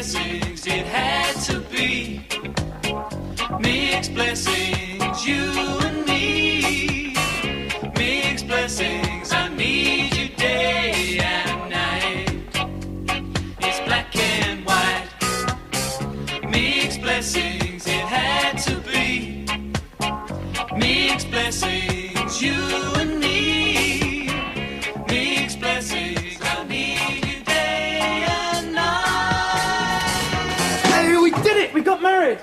blessings, it had to be. Mixed blessings, you and me. Mixed blessings, I need you day and night. It's black and white. Mixed blessings, it had to be. Mixed blessings, you and me. Mixed blessings, I need you day and night. Hey, we did it! We got married!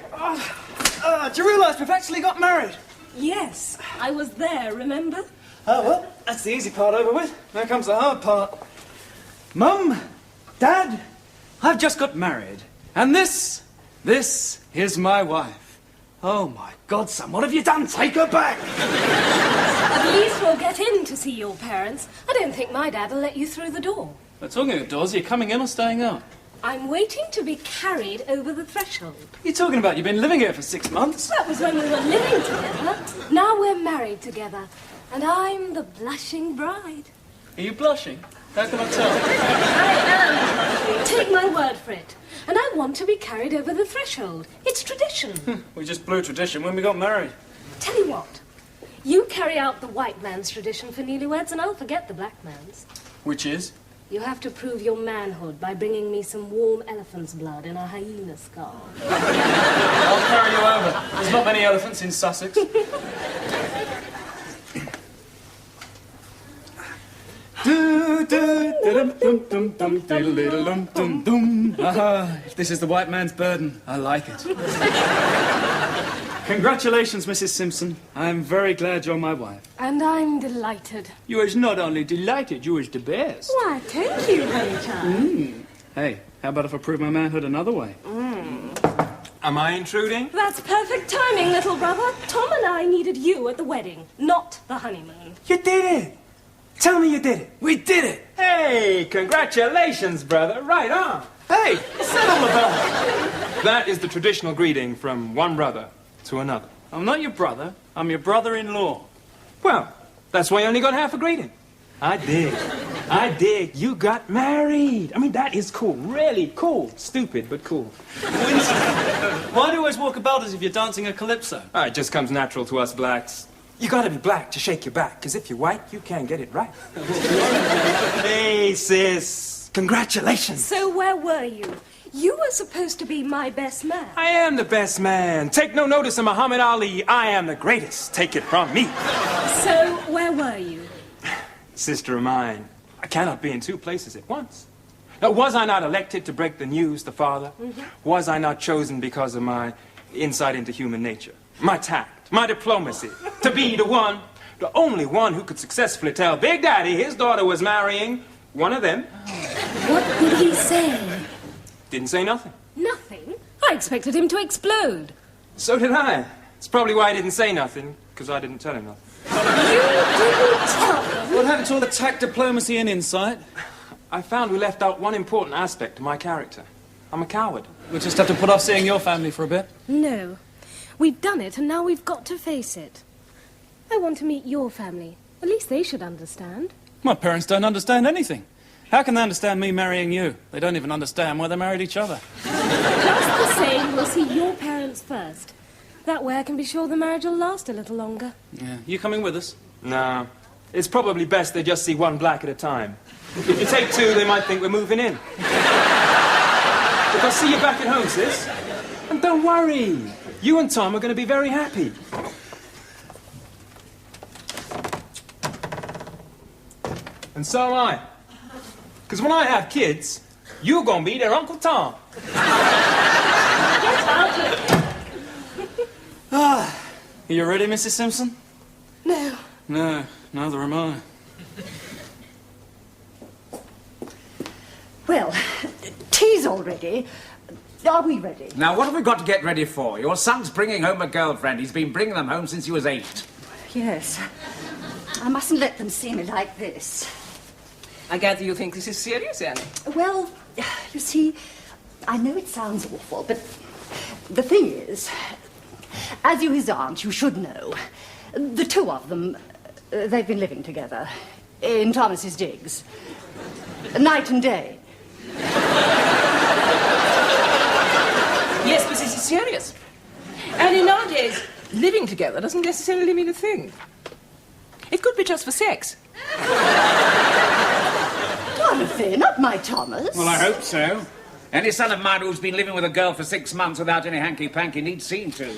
Do you realise we've actually got married? Yes, I was there, remember? Oh, well, that's the easy part over with. Now comes the hard part. Mum, Dad, I've just got married. And this is my wife. Oh, my God, son, what have you done? Take her back! At least we'll get in to see your parents. I don't think my dad will let you through the door. We're talking of doors. Are you coming in or staying out? I'm waiting to be carried over the threshold. What are you talking about? You've been living here for 6 months. That was when we were living together. Now we're married together. And I'm the blushing bride. Are you blushing? How can I tell? I am. Take my word for it. And I want to be carried over the threshold. It's tradition. We just blew tradition when we got married. Tell you what. You carry out the white man's tradition for newlyweds and I'll forget the black man's. Which is? You have to prove your manhood by bringing me some warm elephant's blood in a hyena skull. I'll carry you over. There's not many elephants in Sussex. If this is the white man's burden, I like it. Congratulations, Mrs. Simpson. I'm very glad you're my wife. And I'm delighted. You is not only delighted, you is the best. Why, thank you, honey. Hey, how about if I prove my manhood another way? Am I intruding? That's perfect timing, little brother. Tom and I needed you at the wedding, not the honeymoon. You did it! Tell me you did it. We did it! Hey, congratulations, brother. Right on. Hey, what's that all about? That is the traditional greeting from one brother to another. I'm not your brother. I'm your brother-in-law. Well, that's why you only got half a greeting. I dig. You got married. I mean, that is cool. Really cool. Stupid, but cool. Winston, why do you always walk about as if you're dancing a calypso? It just comes natural to us blacks. You gotta be black to shake your back, because if you're white, you can't get it right. Hey, sis. Congratulations. So where were you? You were supposed to be my best man. I am the best man. Take no notice of Muhammad Ali. I am the greatest. Take it from me. So where were you? Sister of mine, I cannot be in two places at once. Now, was I not elected to break the news to father? Was I not chosen because of my insight into human nature? My tact, my diplomacy, to be the only one who could successfully tell Big Daddy his daughter was marrying one of them. What did he say? Didn't say nothing. Nothing? I expected him to explode. So did I. It's probably why he didn't say nothing, because I didn't tell him nothing. You didn't tell him? What happened to all the tact, diplomacy, and insight? I found we left out one important aspect of my character. I'm a coward. We'll just have to put off seeing your family for a bit. No. We've done it, and now we've got to face it. I want to meet your family. At least they should understand. My parents don't understand anything. How can they understand me marrying you? They don't even understand why they married each other. Just the same, we'll see your parents first. That way I can be sure the marriage will last a little longer. Yeah. You coming with us? No. It's probably best they just see one black at a time. If you take two, they might think we're moving in. If I see you back at home, sis. And don't worry. You and Tom are going to be very happy. And so am I. Because when I have kids, you're going to be their Uncle Tom. Are you ready, Mrs. Simpson? No. No, neither am I. Well, tea's all ready. Are we ready? Now, what have we got to get ready for? Your son's bringing home a girlfriend. He's been bringing them home since he was 8. Yes. I mustn't let them see me like this. I gather you think this is serious, Annie? Well, you see, I know it sounds awful, but the thing is, as you his aunt, you should know, the two of them, they've been living together in Thomas's digs, night and day. This is serious. And nowadays, living together doesn't necessarily mean a thing. It could be just for sex. Dorothy, not my Thomas. Well, I hope so. Any son of mine who's been living with a girl for 6 months without any hanky-panky needs seeing to.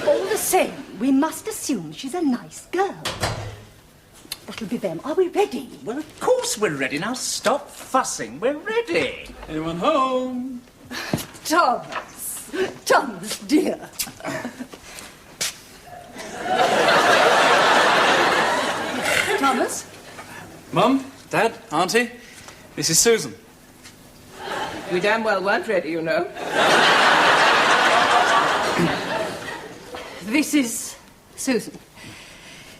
All the same, we must assume she's a nice girl. That'll be them. Are we ready? Well, of course we're ready. Now stop fussing. We're ready. Anyone home? Thomas. Thomas, dear. Thomas? Mum, Dad, Auntie, this is Susan. We damn well weren't ready, you know. This is Susan.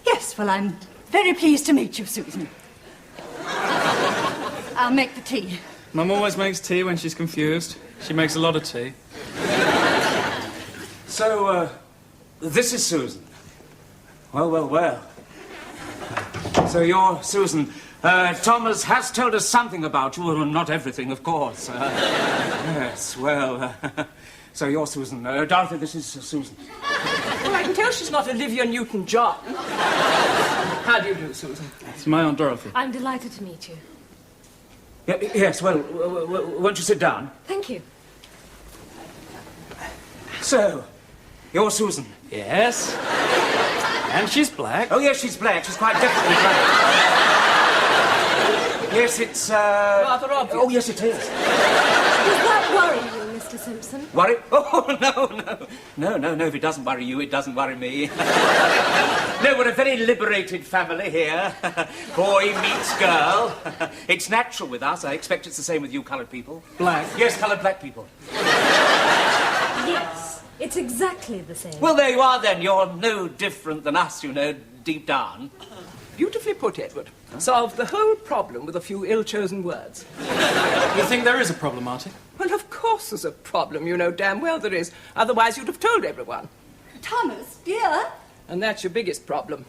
Yes, well, I'm very pleased to meet you, Susan. I'll make the tea. Mum always makes tea when she's confused. She makes a lot of tea. So, this is Susan. Well. So you're Susan. Thomas has told us something about you. Well, not everything, of course. Yes, well... so you're Susan. Dorothy, this is Susan. Well, I can tell she's not Olivia Newton-John. How do you do, Susan? It's my Aunt Dorothy. I'm delighted to meet you. Yes, well, won't you sit down? Thank you. So, you're Susan. Yes. And she's black. Oh, yes, she's black. She's quite definitely black. Yes, it's, Rather obvious. Oh, yes, it is. Does that worry you, Mr. Simpson? Worry? Oh, no. If it doesn't worry you, it doesn't worry me. No, we're a very liberated family here. Boy meets girl. It's natural with us. I expect it's the same with you coloured people. Black? Yes, coloured black people. Yes, it's exactly the same. Well, there you are, then. You're no different than us, you know, deep down. Beautifully put, Edward. Solve the whole problem with a few ill-chosen words. You think there is a problem, Auntie? Well, of course there's a problem. You know damn well there is. Otherwise you'd have told everyone. Thomas, dear. And that's your biggest problem.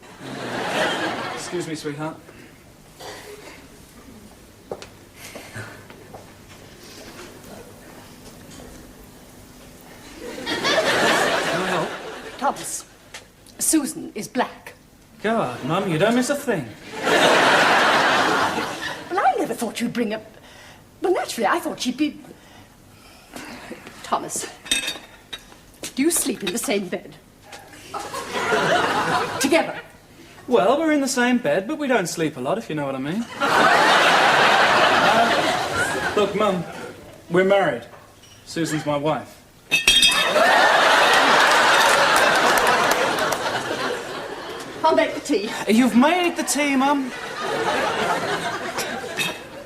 Excuse me, sweetheart. Thomas, Susan is black. God, Mum, you don't miss a thing. Well, I never thought you'd bring up... Well, naturally, I thought she'd be... Thomas, do you sleep in the same bed? Together? Well, we're in the same bed, but we don't sleep a lot, if you know what I mean. Look, Mum, we're married. Susan's my wife. I'll make the tea. You've made the tea, Mum.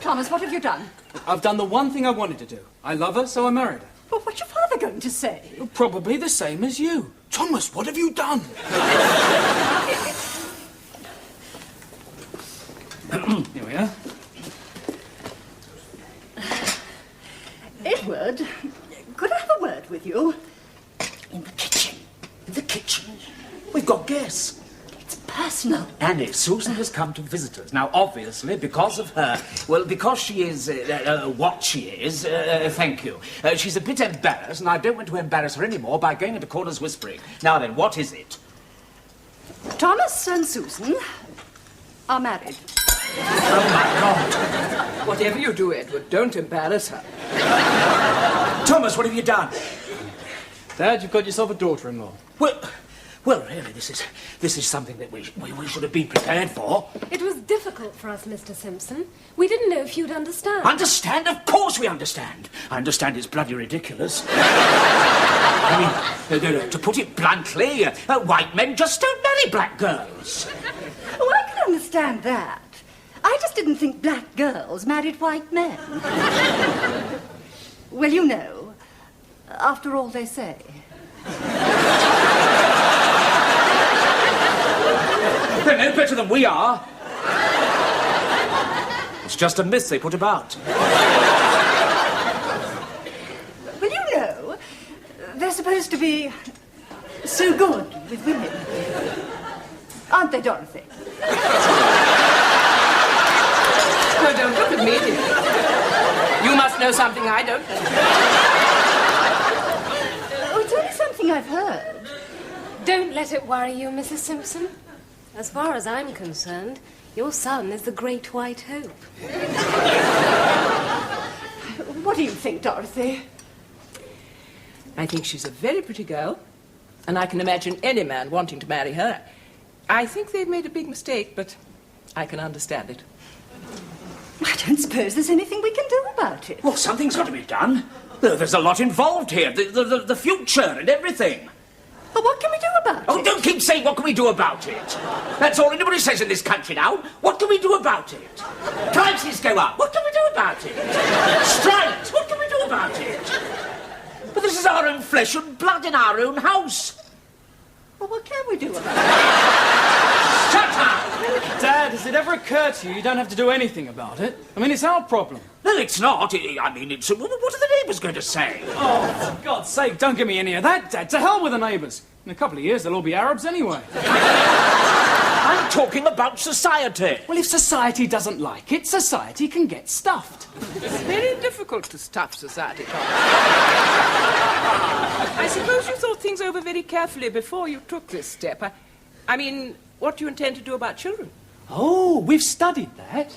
Thomas, what have you done? I've done the one thing I wanted to do. I love her, so I married her. Well, what's your father going to say? Probably the same as you. Thomas, what have you done? Here we are. Edward, could I have a word with you? In the kitchen. In the kitchen? We've got guests. It's personal. Annie, Susan has come to visit us. Now, obviously, because of her... Well, because she is what she is, thank you. She's a bit embarrassed, and I don't want to embarrass her anymore by going into corners whispering. Now then, what is it? Thomas and Susan are married. Oh, my God. Whatever you do, Edward, don't embarrass her. Thomas, what have you done? Dad, you've got yourself a daughter-in-law. Well, really, this is something that we should have been prepared for. It was difficult for us, Mr. Simpson. We didn't know if you'd understand. Understand? Of course we understand. I understand it's bloody ridiculous. I mean, to put it bluntly, white men just don't marry black girls. Oh, I can understand that. I just didn't think black girls married white men. Well, you know, after all they say. They're no better than we are. It's just a myth they put about. Well, you know, they're supposed to be so good with women. Aren't they, Dorothy? No, don't look at me, dear. You must know something I don't know. Oh, it's only something I've heard. Don't let it worry you, Mrs. Simpson. As far as I'm concerned, your son is the Great White Hope. What do you think, Dorothy? I think she's a very pretty girl, and I can imagine any man wanting to marry her. I think they've made a big mistake, but I can understand it. I don't suppose there's anything we can do about it. Well, something's got to be done. There's a lot involved here. The future and everything. But what can we do about it? Oh, don't keep saying, what can we do about it? That's all anybody says in this country now. What can we do about it? Prices go up. What can we do about it? Strikes. What can we do about it? But this is our own flesh and blood in our own house. Well, what can we do about it? Shut up! Dad, has it ever occurred to you don't have to do anything about it? I mean, it's our problem. No, it's not. I mean, it's... What are the neighbours going to say? Oh, for God's sake, don't give me any of that, Dad. To hell with the neighbours. In a couple of years, they'll all be Arabs anyway. I'm talking about society. Well, if society doesn't like it, society can get stuffed. It's very difficult to stuff society, Tom. I suppose you thought things over very carefully before you took this step. I mean, what do you intend to do about children? Oh, we've studied that.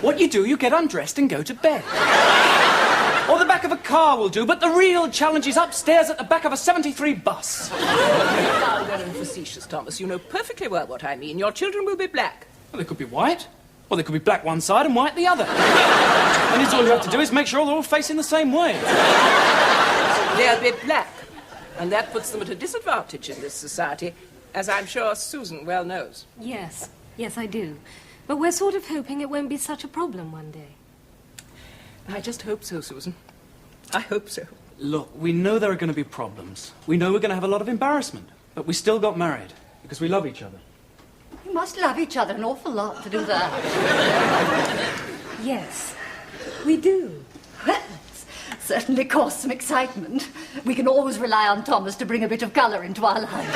What you do, you get undressed and go to bed. Or the back of a car will do, but the real challenge is upstairs at the back of a 73 bus. Now, very facetious, Thomas. You know perfectly well what I mean. Your children will be black. Well, they could be white, or they could be black one side and white the other. And it's all you have to do is make sure they're all facing the same way. They'll be black, and that puts them at a disadvantage in this society, as I'm sure Susan well knows. Yes, I do. But we're sort of hoping it won't be such a problem one day. I just hope so, Susan. I hope so. Look, we know there are going to be problems. We know we're going to have a lot of embarrassment. But we still got married, because we love each other. You must love each other an awful lot to do that. Yes, we do. Well, it's certainly caused some excitement. We can always rely on Thomas to bring a bit of colour into our lives.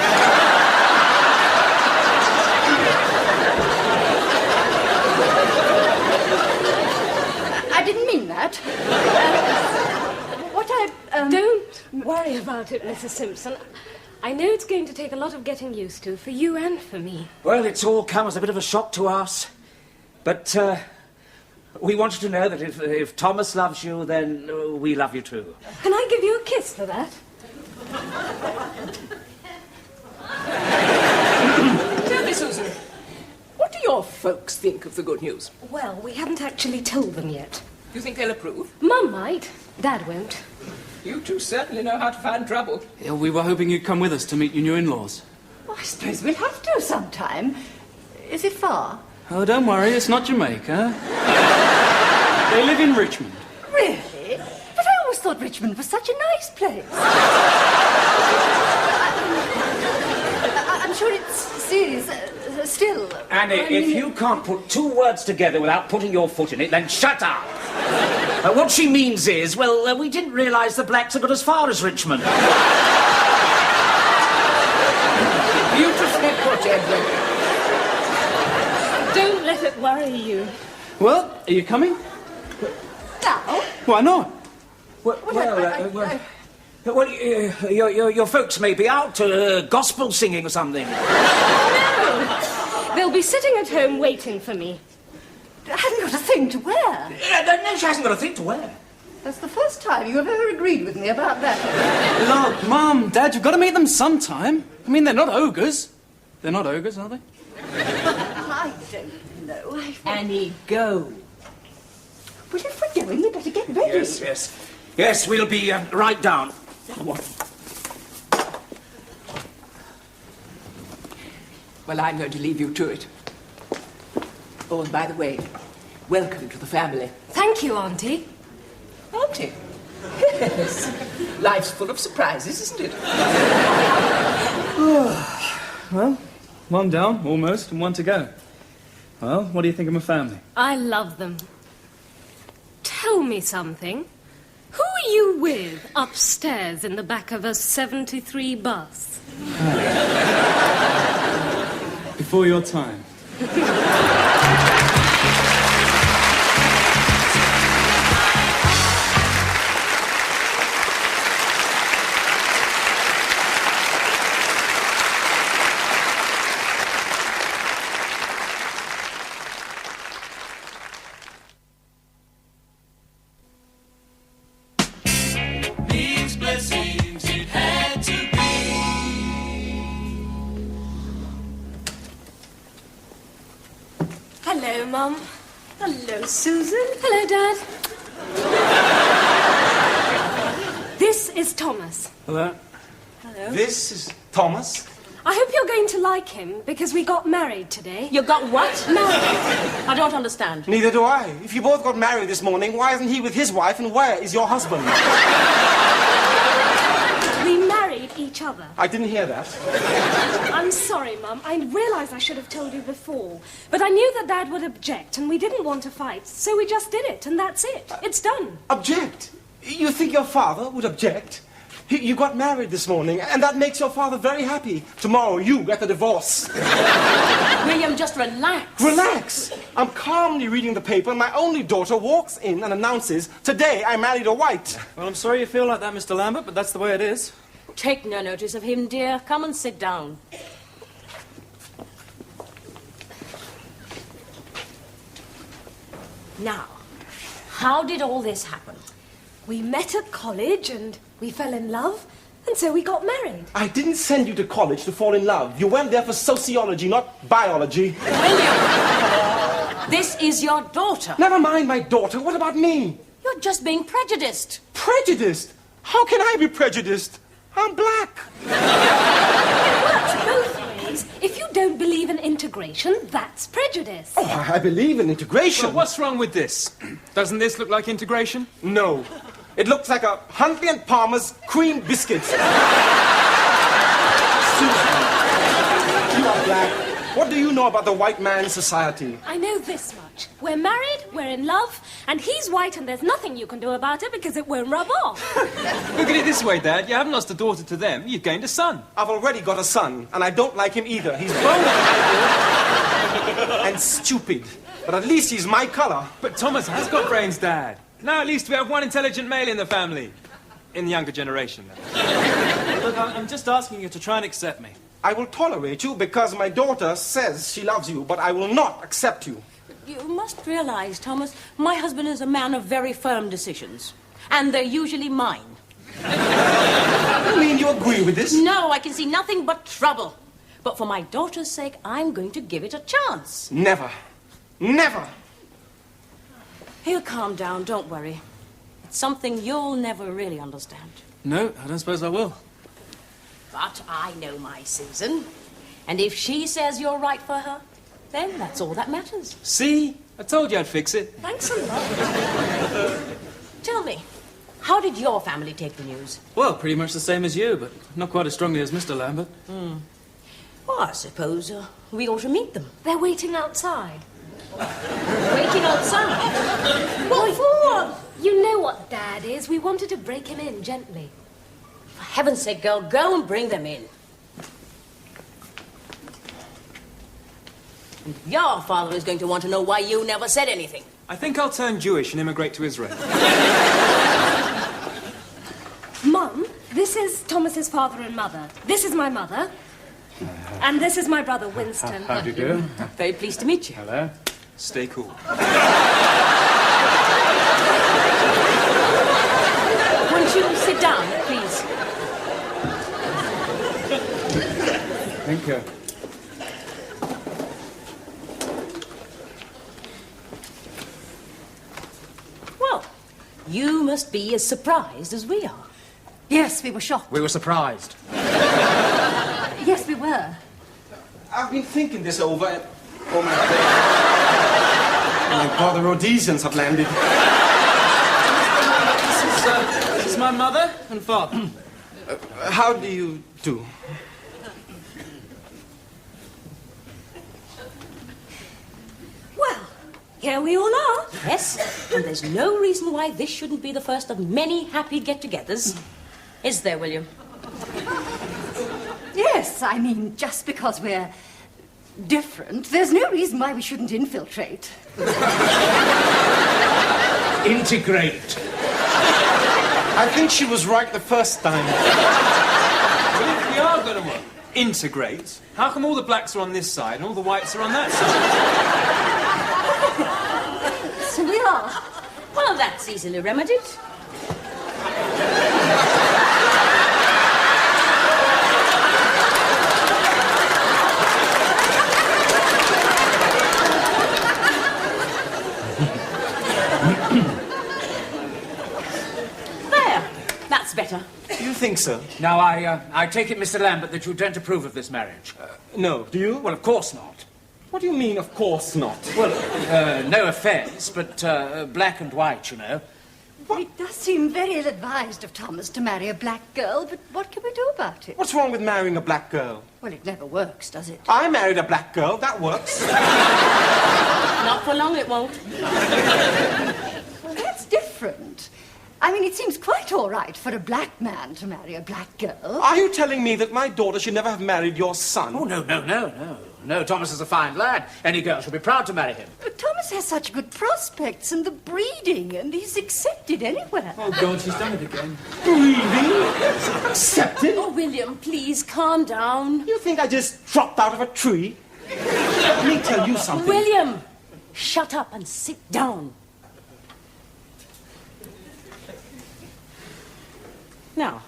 I didn't mean that. Don't worry about it, Mrs. Simpson. I know it's going to take a lot of getting used to for you and for me. Well, it's all come as a bit of a shock to us. But we want you to know that if Thomas loves you, then we love you too. Can I give you a kiss for that? Tell me, Susan, what do your folks think of the good news? Well, we haven't actually told them yet. You think they'll approve? Mum might. Dad won't. You two certainly know how to find trouble. Yeah, we were hoping you'd come with us to meet your new in-laws. Well, I suppose we'll have to sometime. Is it far? Oh, don't worry, it's not Jamaica. They live in Richmond. Really? But I always thought Richmond was such a nice place. I'm sure it's serious. Still... Annie, if you can't put two words together without putting your foot in it, then shut up. What she means is, well, we didn't realise the blacks had got as far as Richmond. Beautifully put, Edward. Don't let it worry you. Well, are you coming? Now? Why not? Your folks may be out gospel singing or something. They'll be sitting at home waiting for me. I haven't got a thing to wear. No, she hasn't got a thing to wear. That's the first time you have ever agreed with me about that. Look, Mum, Dad, you've got to meet them sometime. I mean, they're not ogres. They're not ogres, are they? I don't know. Annie, go. Well, if we're going, we'd better get ready. Yes. Yes, we'll be right down. Well, I'm going to leave you to it. Oh, and by the way, welcome to the family. Thank you, Auntie. Auntie? Yes. Life's full of surprises, isn't it? Well, one down, almost, and one to go. Well, what do you think of my family? I love them. Tell me something. Who are you with upstairs in the back of a 73 bus? Before your time. Mum. Hello, Susan. Hello, Dad. This is Thomas. Hello. This is Thomas. I hope you're going to like him, because we got married today. You got what? Married. I don't understand. Neither do I. If you both got married this morning, why isn't he with his wife and where is your husband? We married each other. I didn't hear that. I'm sorry, Mum. I realise I should have told you before. But I knew that Dad would object, and we didn't want to fight, so we just did it, and that's it. It's done. Object? You think your father would object? You got married this morning, and that makes your father very happy. Tomorrow you get a divorce. William, just relax. Relax. I'm calmly reading the paper, and my only daughter walks in and announces, "Today I married a white." Well, I'm sorry you feel like that, Mr. Lambert, but that's the way it is. Take no notice of him, dear. Come and sit down. Now, how did all this happen? We met at college, and we fell in love, and so we got married. I didn't send you to college to fall in love. You went there for sociology, not biology. William, this is your daughter. Never mind my daughter. What about me? You're just being prejudiced. Prejudiced? How can I be prejudiced? I'm black. It works both ways. If you don't believe in integration, that's prejudice. Oh, I believe in integration. Well, what's wrong with this? Doesn't this look like integration? No. It looks like a Huntley and Palmer's cream biscuits. Susan, you are black. What do you know about the white man's society? I know this much. We're married, we're in love, and he's white, and there's nothing you can do about it because it won't rub off. Look at it this way, Dad. You haven't lost a daughter to them. You've gained a son. I've already got a son, and I don't like him either. He's bone and stupid. But at least he's my color. But Thomas has got brains, Dad. Now at least we have one intelligent male in the family. In the younger generation, then. Look, I'm just asking you to try and accept me. I will tolerate you because my daughter says she loves you, but I will not accept you. You must realize, Thomas, my husband is a man of very firm decisions. And they're usually mine. You mean you agree with this? No, I can see nothing but trouble. But for my daughter's sake, I'm going to give it a chance. Never. Never. He'll calm down, don't worry. It's something you'll never really understand. No, I don't suppose I will. But I know my Susan. And if she says you're right for her, then that's all that matters. See? I told you I'd fix it. Thanks a lot. Tell me, how did your family take the news? Well, pretty much the same as you, but not quite as strongly as Mr. Lambert. Well, I suppose we ought to meet them. They're waiting outside. Waiting outside? What for? You know what Dad is. We wanted to break him in gently. For heaven's sake, girl, go and bring them in. And your father is going to want to know why you never said anything. I think I'll turn Jewish and immigrate to Israel. Mum, this is Thomas's father and mother. This is my mother. And this is my brother, Winston. How do you do? Very pleased to meet you. Hello. Stay cool. Won't you sit down, please? Thank you. Well, you must be as surprised as we are. Yes, we were shocked. We were surprised. Yes, we were. I've been thinking this over and... Oh, my God, the Rhodesians have landed. This is my mother and father. How do you do? Well, here we all are. Yes, and there's no reason why this shouldn't be the first of many happy get-togethers. Is there, William? Yes, I mean, just because we're different, there's no reason why we shouldn't infiltrate. Integrate. I think she was right the first time. But if we are going to integrate, how come all the blacks are on this side and all the whites are on that side? So we are. Well, that's easily remedied. That's better. You think so? Now, I take it, Mr. Lambert, that you don't approve of this marriage. No. Do you? Well, of course not. What do you mean, of course not? Well, no offence, but black and white, you know. It does seem very ill-advised of Thomas to marry a black girl, but what can we do about it? What's wrong with marrying a black girl? Well, it never works, does it? I married a black girl. That works. Not for long, it won't. Well, that's different. I mean, it seems quite all right for a black man to marry a black girl. Are you telling me that my daughter should never have married your son? Oh, no. No, Thomas is a fine lad. Any girl should be proud to marry him. But Thomas has such good prospects and the breeding, and he's accepted anywhere. Oh, God, she's done it again. Breeding? Accepted? Oh, William, please, calm down. You think I just dropped out of a tree? Let me tell you something. William, shut up and sit down. Now,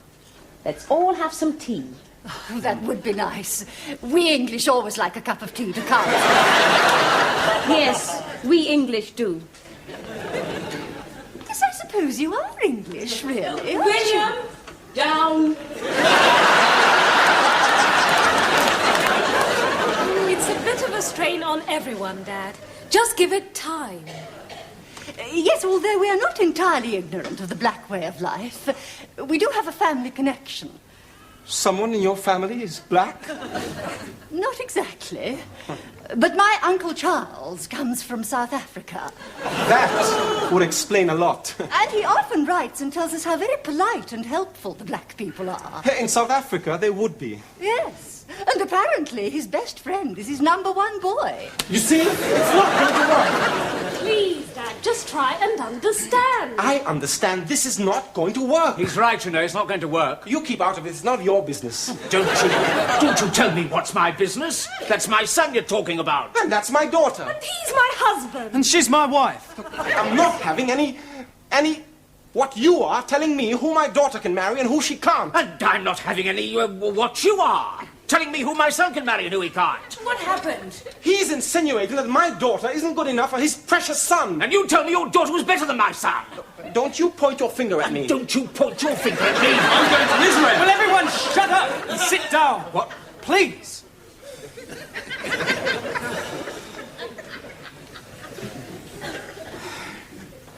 let's all have some tea. Oh, that would be nice. We English always like a cup of tea to count. Yes, we English do. Yes, I suppose you are English, really. aren't you? William, down. It's a bit of a strain on everyone, Dad. Just give it time. Yes, although we are not entirely ignorant of the black way of life, we do have a family connection. Someone in your family is black? Not exactly. But my Uncle Charles comes from South Africa. That would explain a lot. And he often writes and tells us how very polite and helpful the black people are. In South Africa, they would be. Yes. And apparently his best friend is his #1 boy. You see? It's not going to work. Please, Dad, just try and understand. I understand this is not going to work. He's right, you know, it's not going to work. You keep out of it. It's none of your business. Don't you tell me what's my business. That's my son you're talking about. And that's my daughter. And he's my husband. And she's my wife. I'm not having any... What you are telling me who my daughter can marry and who she can't. And I'm not having any what you are. Telling me who my son can marry and who he can't. What happened? He's insinuating that my daughter isn't good enough for his precious son. And you tell me your daughter was better than my son. Don't you point your finger at me. Don't you point your finger at me. I'm going to Israel. Will everyone shut up and sit down? What? Please.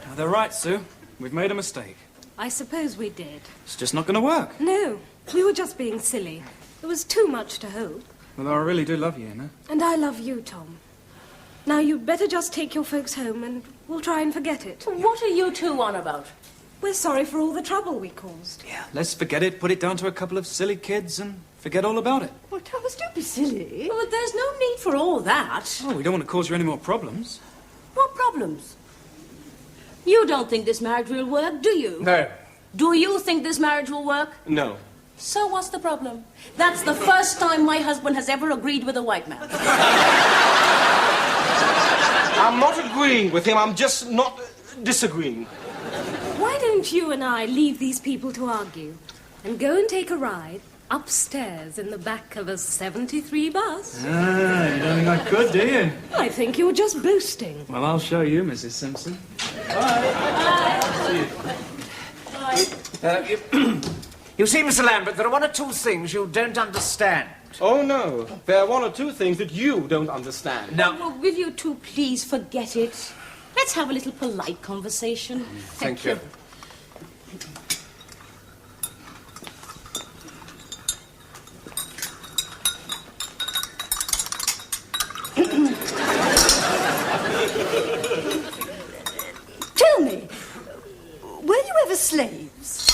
Now, they're right, Sue. We've made a mistake. I suppose we did. It's just not going to work. No, we were just being silly. There was too much to hope. Well, I really do love you, you know. And I love you, Tom. Now, you'd better just take your folks home and we'll try and forget it. What are you two on about? We're sorry for all the trouble we caused. Yeah, let's forget it, put it down to a couple of silly kids and forget all about it. Well, Thomas, don't be silly. Well, there's no need for all that. Oh, we don't want to cause you any more problems. What problems? You don't think this marriage will work, do you? No. Do you think this marriage will work? No. So what's the problem? That's the first time my husband has ever agreed with a white man. I'm not agreeing with him. I'm just not disagreeing. Why don't you and I leave these people to argue and go and take a ride upstairs in the back of a 73 bus? Ah, you don't think I could, do you? I think you're just boasting. Well, I'll show you, Mrs. Simpson. You see, Mr. Lambert, there are one or two things you don't understand. Oh, no. There are one or two things that you don't understand. Now, Oh, will you two please forget it? Let's have a little polite conversation. Thank you. Tell me, were you ever slaves?